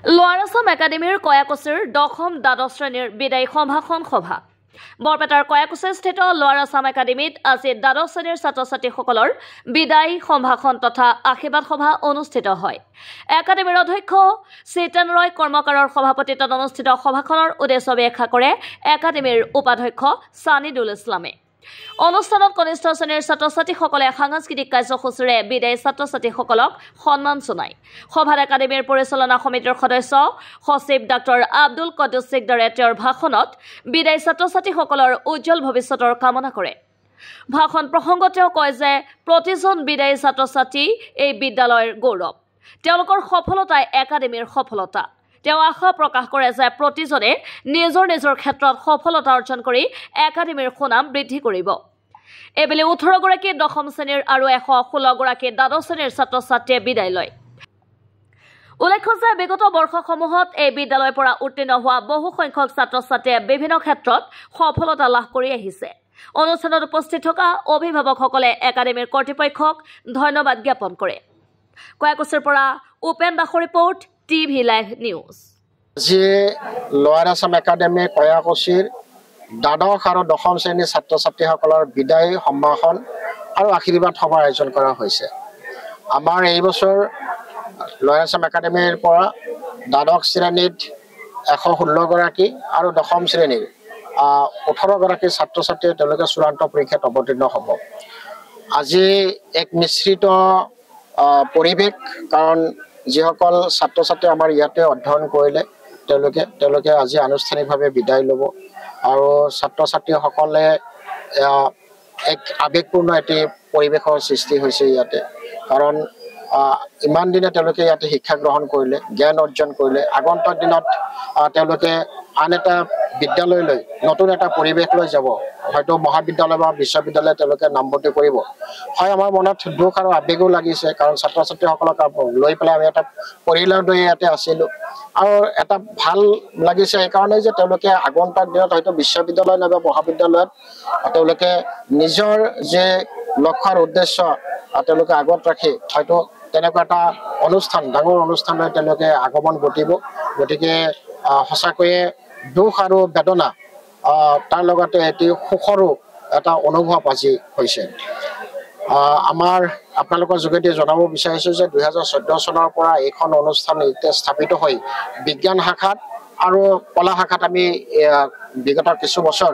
লোৱাৰ আছাম একাডেমীৰ কয়াকুছিৰ দশম দ্বাদশ শ্ৰেণীৰ বিদায়ী সম্ভাষণ সভা বৰপেটাৰ কয়াকুছিস্থিত লোৱাৰ আছাম একাডেমীত আজি দ্বাদশ শ্ৰেণীৰ ছাত্ৰ ছাত্ৰীসকলৰ বিদায়ী সম্ভাষণ তথা আশীৰ্বাদ সভা অনুষ্ঠিত হয়। একাডেমীৰ অধ্যক্ষ চেতন ৰয় কৰ্মকাৰৰ সভাপতিত্বত অনুষ্ঠিত সভাখনৰ উদ্দেশ্য ব্যাখ্যা কৰে একাডেমীৰ উপাধ্যক্ষ সানিদুল ইছলামে। অনুষ্ঠানত কনিষ্ঠ শ্ৰেণীৰ ছাত্ৰ ছাত্ৰীসকলে সাংস্কৃতিক কাৰ্যসূচীৰে বিদায়ী ছাত্ৰ ছাত্ৰীসকলক সন্মান জনায়। সভাত একাডেমীৰ পৰিচালনা সমিতিৰ সদস্য সচিব ডাক্তৰ আব্দুল কদ্দুছ সিকদাৰে তেওঁৰ ভাষণত বিদায়ী ছাত্ৰ ছাত্ৰীসকলৰ উজ্জ্বল ভৱিষ্যতৰ কামনা কৰে। ভাষণ প্ৰসংগত তেওঁ কয় যে প্ৰতিজন বিদায়ী ছাত্ৰ ছাত্ৰী এই বিদ্যালয়ৰ গৌৰৱ, তেওঁলোকৰ সফলতাই একাডেমীৰ সফলতা। তেওঁ আশা প্ৰকাশ কৰে যে প্ৰতিজনে নিজৰ নিজৰ ক্ষেত্ৰত সফলতা অৰ্জন কৰি একাডেমীৰ সুনাম বৃদ্ধি কৰিব। এইবেলি 18গৰাকী দশম শ্ৰেণীৰ আৰু 116গৰাকী দ্বাদশ শ্ৰেণীৰ ছাত্ৰ ছাত্ৰীয়ে বিদায় লয়। উল্লেখ্য যে বিগত বৰ্ষসমূহত এই বিদ্যালয়ৰ পৰা উত্তীৰ্ণ হোৱা বহু সংখ্যক ছাত্ৰ ছাত্ৰীয়ে বিভিন্ন ক্ষেত্ৰত সফলতা লাভ কৰি আহিছে। অনুষ্ঠানত উপস্থিত থকা অভিভাৱকসকলে একাডেমীৰ কৰ্তৃপক্ষক ধন্যবাদ জ্ঞাপন কৰে। কয়াকুছিৰ পৰা উপেন দাসৰ ৰিপৰ্ট, টিভি লাইভ নিউজ। আজি লোৱাৰ আছাম একাডেমী কয়াকুছিৰ দ্বাদশ আৰু দশম শ্ৰেণীৰ ছাত্ৰ ছাত্ৰীসকলৰ বিদায়ী সম্ভাষণ আৰু আশীৰ্বাদ সভাৰ আয়োজন কৰা হৈছে। আমাৰ এই বছৰ লোৱাৰ আছাম একাডেমীৰ পৰা দ্বাদশ শ্ৰেণীত 116গৰাকী আৰু দশম শ্ৰেণীৰ 18গৰাকী ছাত্ৰ ছাত্ৰীয়ে তেওঁলোকে চূড়ান্ত পৰীক্ষাত অৱতীৰ্ণ হ'ব। আজি এক মিশ্ৰিত পৰিৱেশ, কাৰণ যিসকল ছাত্ৰ ছাত্ৰী আমাৰ ইয়াতে অধ্যয়ন কৰিলে তেওঁলোকে আজি আনুষ্ঠানিকভাৱে বিদায় ল'ব আৰু ছাত্ৰ ছাত্ৰীসকলে এক আৱেগপূৰ্ণ এটি পৰিৱেশৰ সৃষ্টি হৈছে ইয়াতে। কাৰণ ইমান দিনে তেওঁলোকে ইয়াতে শিক্ষা গ্ৰহণ কৰিলে, জ্ঞান অৰ্জন কৰিলে। আগন্তুক দিনত তেওঁলোকে আন এটা বিদ্যালয়লৈ, নতুন এটা পৰিৱেশ লৈ যাব, হয়তো মহাবিদ্যালয় বা বিশ্ববিদ্যালয় তেওঁলোকে নামভৰ্তি কৰিব। হয়, আমাৰ মনত দুখ আৰু আৱেগো লাগিছে, কাৰণ ছাত্ৰ ছাত্ৰীসকলক লৈ পেলাই আমি এটা পৰিয়ালৰ দৰে ইয়াতে আছিলোঁ। আৰু এটা ভাল লাগিছে এইকাৰণে যে তেওঁলোকে আগন্তুক দিনত হয়তো বিশ্ববিদ্যালয় নাইবা মহাবিদ্যালয়ত তেওঁলোকে নিজৰ যে লক্ষ্য আৰু উদ্দেশ্য তেওঁলোকে আগত ৰাখি হয়তো তেনেকুৱা এটা অনুষ্ঠান, ডাঙৰ অনুষ্ঠানলৈ তেওঁলোকে আগমন ঘটিব। গতিকে সঁচাকৈয়ে দুখ আৰু বেদনা, তাৰ লগতে এটি সুখৰো এটা অনুভৱ আজি হৈছে। আপোনালোকৰ যোগেদি জনাব বিচাৰিছোঁ যে 2014 চনৰ পৰা এইখন অনুষ্ঠান এতিয়া স্থাপিত হৈ বিজ্ঞান শাখাত আৰু কলা শাখাত আমি বিগত কিছু বছৰ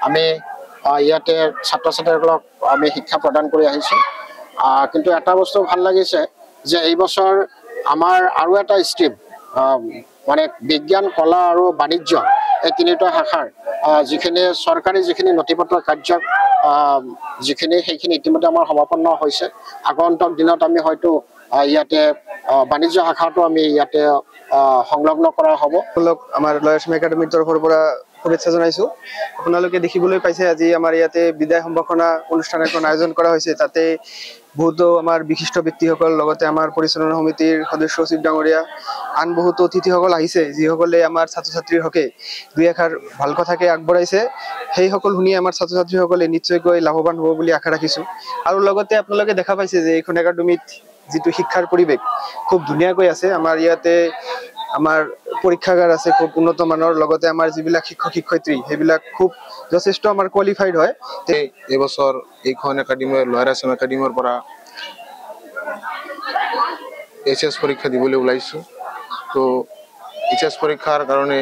আমি ইয়াতে ছাত্ৰ ছাত্ৰীসকলক আমি শিক্ষা প্ৰদান কৰি আহিছোঁ। কিন্তু এটা বস্তু ভাল লাগিছে যে এই বছৰ আমাৰ আৰু এটা ষ্ট্ৰীম, মানে বিজ্ঞান, কলা আৰু বাণিজ্য, এই তিনিটা শাখাৰ যিখিনি চৰকাৰী যিখিনি নথিপত্ৰ কাৰ্য সেইখিনি ইতিমধ্যে আমাৰ সমাপন্ন হৈছে। আগন্তুক দিনত আমি হয়তো ইয়াতে বাণিজ্য শাখাটো আমি ইয়াতে সংলগ্ন কৰা হ'ব। আমাৰ লোৱাৰ আছাম একাডেমীৰ তৰফৰ পৰা শুভেচ্ছা জনাইছোঁ। আপোনালোকে দেখিবলৈ পাইছে আজি আমাৰ ইয়াতে বিদায় সম্ভাষণা অনুষ্ঠান এখন আয়োজন কৰা হৈছে। তাতে বহুতো আমাৰ বিশিষ্ট ব্যক্তিসকল, লগতে আমাৰ পৰিচালনা সমিতিৰ সদস্য সচিব ডাঙৰীয়া, আন বহুতো অতিথিসকল আহিছে, যিসকলে আমাৰ ছাত্ৰ ছাত্ৰীৰ হকে দুই এষাৰ ভাল কথাকে আগবঢ়াইছে। সেইসকল শুনি আমাৰ ছাত্ৰ ছাত্ৰীসকলে নিশ্চয়কৈ লাভৱান হ'ব বুলি আশা ৰাখিছোঁ। আৰু লগতে আপোনালোকে দেখা পাইছে যে এইখন একাডেমীত যিটো শিক্ষাৰ পৰিৱেশ খুব ধুনীয়াকৈ আছে। আমাৰ ইয়াতে আমাৰ পৰীক্ষাগাৰ আছে খুব উন্নত মানৰ, লগতে আমাৰ যিবিলাক শিক্ষক শিক্ষয়িত্ৰী সেইবিলাক খুব যথেষ্ট আমাৰ কোৱালিফাইড হয়। এইবছৰ এইখন একাডেমীৰ লোৱাৰ আছাম একাডেমীৰ পৰা HS পৰীক্ষা দিবলৈ ওলাইছোঁ। তো HS পৰীক্ষাৰ কাৰণে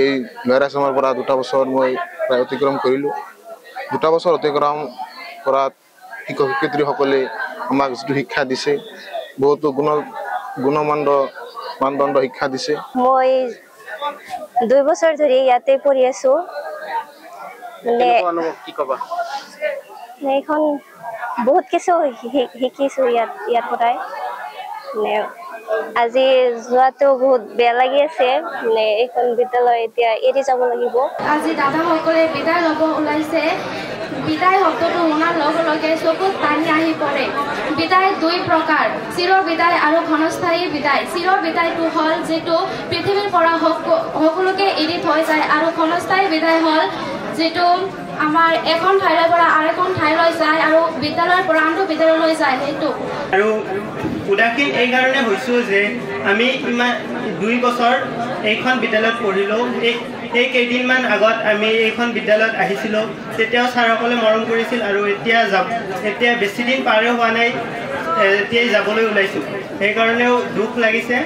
এই লোৱাৰ আছামৰ পৰা 2টা বছৰ মই প্ৰায় অতিক্ৰম কৰিলোঁ। 2টা বছৰ অতিক্ৰম কৰাত শিক্ষক শিক্ষয়িত্ৰীসকলে আমাক যিটো শিক্ষা দিছে, বহুতো মানদণ্ড শিক্ষা দিছে। মই 2 বছৰ ধৰি ইয়াতে পঢ়ি আছো। এইখন বহুত কিছু শিকিছো ইয়াৰ পৰাই। আজি যোৱাটো বহুত বেয়া লাগি আছে। এইখন বিদ্যালয় এতিয়া এৰি যাব লাগিব। আজি দাদাসকলে বিদায় ল'ব ওলাইছে। বিদায় শব্দটো শুনাৰ লগে লগে চকুত পানী আহি পৰে। বিদায় 2 প্ৰকাৰ, চিৰ বিদায় আৰু ক্ষণস্থায়ী বিদায়। চিৰ বিদায়টো হ'ল যিটো পৃথিৱীৰ পৰা সকলোকে এৰি থৈ যায়, আৰু ক্ষণস্থায়ী বিদায় হ'ল যিটো আমাৰ এখন ঠাইৰ পৰা আৰু এখন ঠাইলৈ যায় আৰু বিদ্যালয়ৰ পৰা আনটো বিদ্যালয়লৈ যায় সেইটো আৰু উদাসীন এই কাৰণে হৈছো যে আমি ইমান 2 বছৰ এইখন বিদ্যালয়ত পঢ়িলো এই কেইদিনমান আগত আমি এইখন বিদ্যালয়ত আহিছিলো তেতিয়াও ছাৰসকলে মৰম কৰিছিল আৰু এতিয়া বেছি দিন পাৰো হোৱা নাই এতিয়াই যাবলৈ ওলাইছো সেই কাৰণেও দুখ লাগিছে